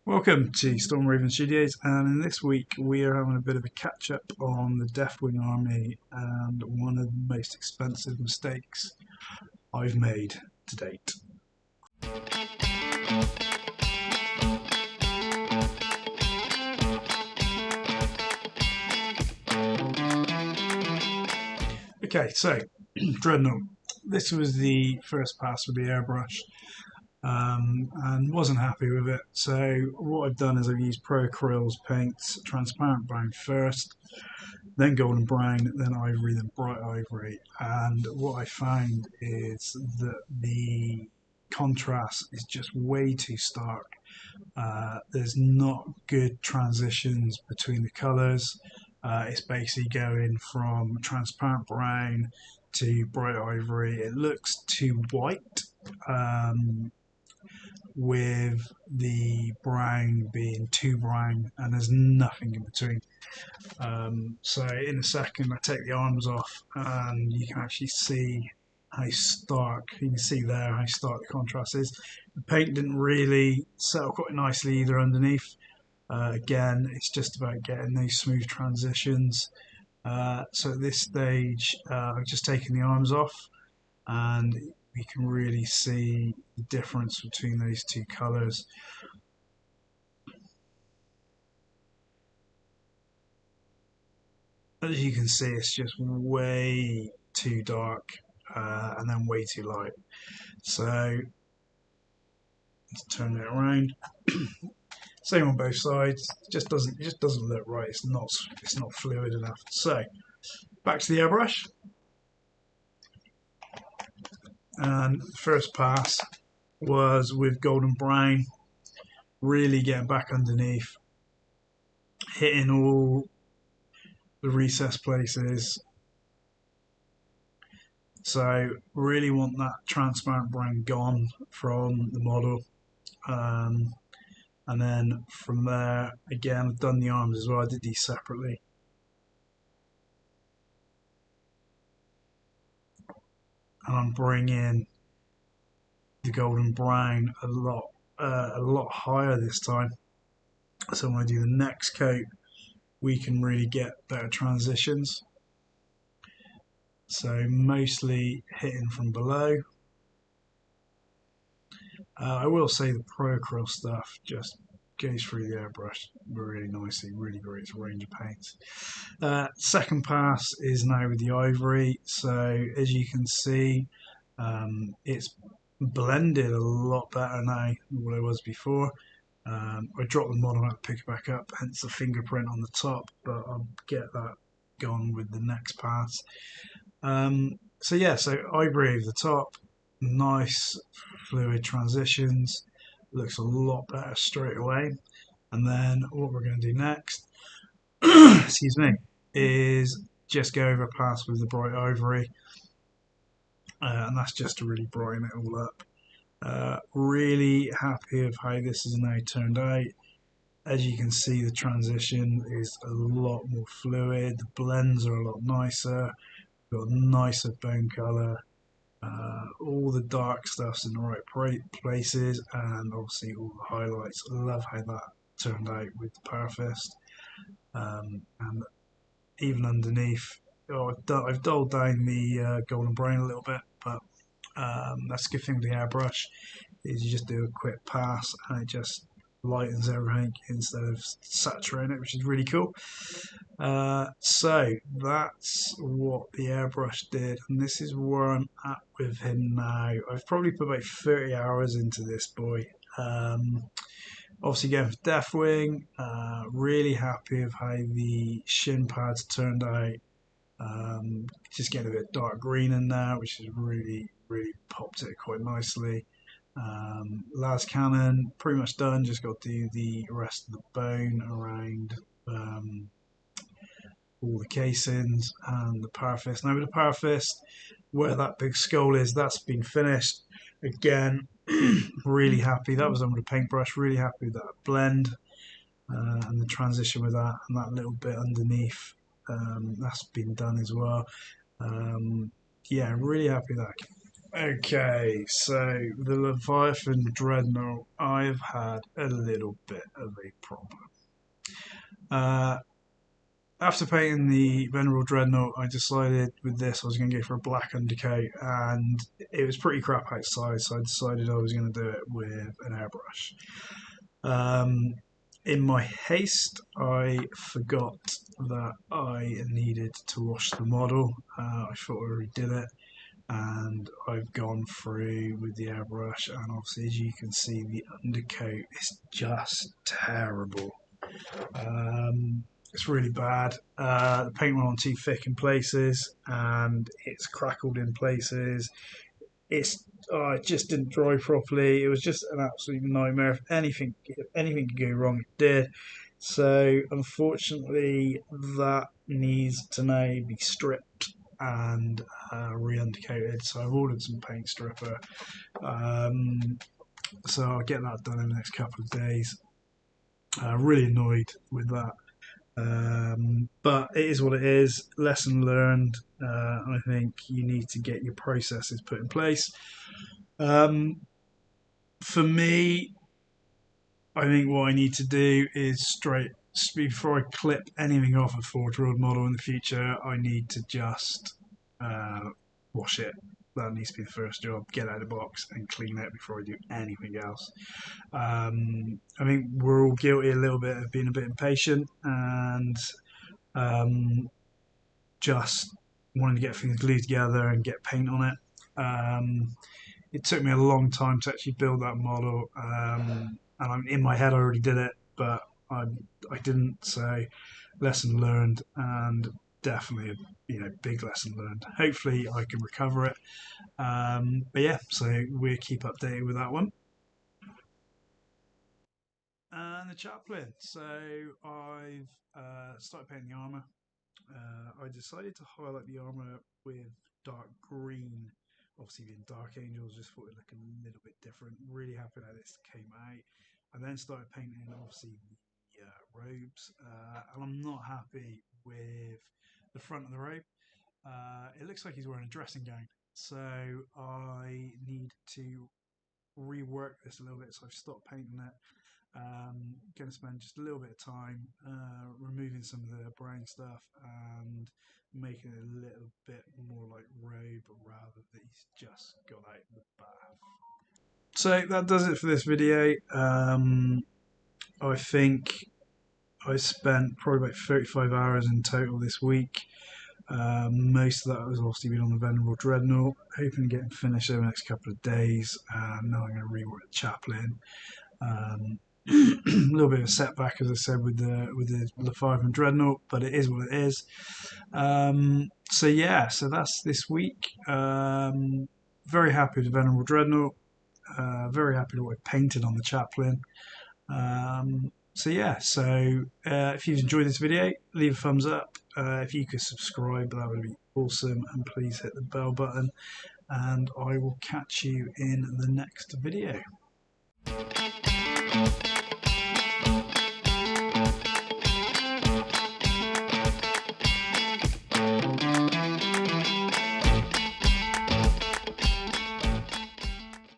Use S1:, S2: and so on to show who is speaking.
S1: Welcome to Storm Raven Studios, and in this week we are having a bit of a catch up on the Deathwing Army and one of the most expensive mistakes I've made to date. Okay, so Dreadnought. This was the first pass with the airbrush. And wasn't happy with it. So what I've done is I've used Pro Acryls paints, transparent brown first, then golden brown, then ivory, then bright ivory. And what I found is that the contrast is just way too stark. There's not good transitions between the colours. It's basically going from transparent brown to bright ivory. It looks too white. With the brown being too brown, and there's nothing in between. So in a second I take the arms off and you can actually see how stark, you can see there how stark the contrast is. The paint didn't really settle quite nicely either underneath. Again, it's just about getting those smooth transitions. So at this stage I've just taken the arms off and we can really see the difference between those two colours. As you can see, it's just way too dark and then way too light. So let's turn it around. Same on both sides. It just doesn't look right. It's not fluid enough. So back to the airbrush. And the first pass was with golden brown, really getting back underneath, hitting all the recess places. So really want that transparent brown gone from the model. And then from there, again, I've done the arms as well. I did these separately. And I'm bringing the golden brown a lot higher this time. So when I do the next coat, we can really get better transitions. So mostly hitting from below. I will say the Pro Acryl stuff just goes through the airbrush really nicely, really great range of paints. Second pass is now with the ivory. So as you can see, it's blended a lot better now than what it was before. I dropped the model out to pick it back up, hence the fingerprint on the top, but I'll get that gone with the next pass. So yeah, so ivory over the top, nice fluid transitions, looks a lot better straight away. And then what we're going to do next, excuse me, is just go over a pass with the bright ivory, and that's just to really brighten it all up. Really happy with how this has now turned out. As you can see, the transition is a lot more fluid, the blends are a lot nicer, got a nicer bone colour, all the dark stuff's in the right places, and obviously all the highlights. I love how that turned out with the Parafist. And even underneath, I've dulled down the golden brown a little bit, but that's a good thing with the airbrush, is you just do a quick pass and it just lightens everything instead of saturating it, which is really cool. So that's what the airbrush did, and this is where I'm at with him now. I've probably put about 30 hours into this boy. Obviously going for Deathwing, really happy with how the shin pads turned out. Just getting a bit dark green in there, which has really popped it quite nicely. Las Cannon pretty much done, just got to do the rest of the bone around all the casings and the Parafist. Now with the Parafist, where that big skull is, that's been finished. Again, really happy. That was on with a paintbrush, really happy with that blend and the transition with that, and that little bit underneath, that's been done as well. Yeah, really happy with that. Okay, so the Leviathan Dreadnought, I've had a little bit of a problem. Uh, After painting the Venerable Dreadnought, I decided with this I was going to go for a black undercoat, and it was pretty crap outside, so I decided I was going to do it with an airbrush. In my haste, I forgot that I needed to wash the model. I thought I already did it, and I've gone through with the airbrush, and obviously, as you can see, the undercoat is just terrible. It's really bad. The paint went on too thick in places, and it's crackled in places. It just didn't dry properly. It was just an absolute nightmare. If anything could go wrong, it did. So unfortunately, that needs to now be stripped and re-undercoated. So I've ordered some paint stripper. Um, so I'll get that done in the next couple of days. Really annoyed with that. But it is what it is. Lesson learned. I think you need to get your processes put in place. Um, for me, I think what I need to do is before I clip anything off a four-year-old model in the future, I need to just wash it. That needs to be the first job. Get out of the box and clean it before I do anything else. I think we're all guilty a little bit of being a bit impatient and um, just wanting to get things glued together and get paint on it. It took me a long time to actually build that model, and in my head I already did it, but I didn't. So lesson learned, and definitely a big lesson learned. Hopefully I can recover it. But yeah, so we'll keep updated with that one. And the Chaplain. So I've started painting the armour. I decided to highlight the armour with dark green. Obviously, being Dark Angels, just thought it'd look a little bit different. Really happy that this came out. I then started painting, obviously, the robes, and I'm not happy with the front of the robe. It looks like he's wearing a dressing gown, so I need to rework this a little bit. So I've stopped painting it. Going to spend just a little bit of time removing some of the brown stuff and making it a little bit more like robe rather than he's just got out the bath. So that does it for this video. I think I spent probably about 35 hours in total this week. Most of that has obviously been on the Venerable Dreadnought, hoping to get him finished over the next couple of days. Now I'm going to rework the Chaplain. A little bit of a setback, as I said, with the Leviathan Dreadnought, but it is what it is. So yeah, so that's this week. Very happy with the Venerable Dreadnought. Very happy with what I painted on the Chaplain. So yeah, if you've enjoyed this video, leave a thumbs up. If you could subscribe, that would be awesome, and please hit the bell button. And I will catch you in the next video.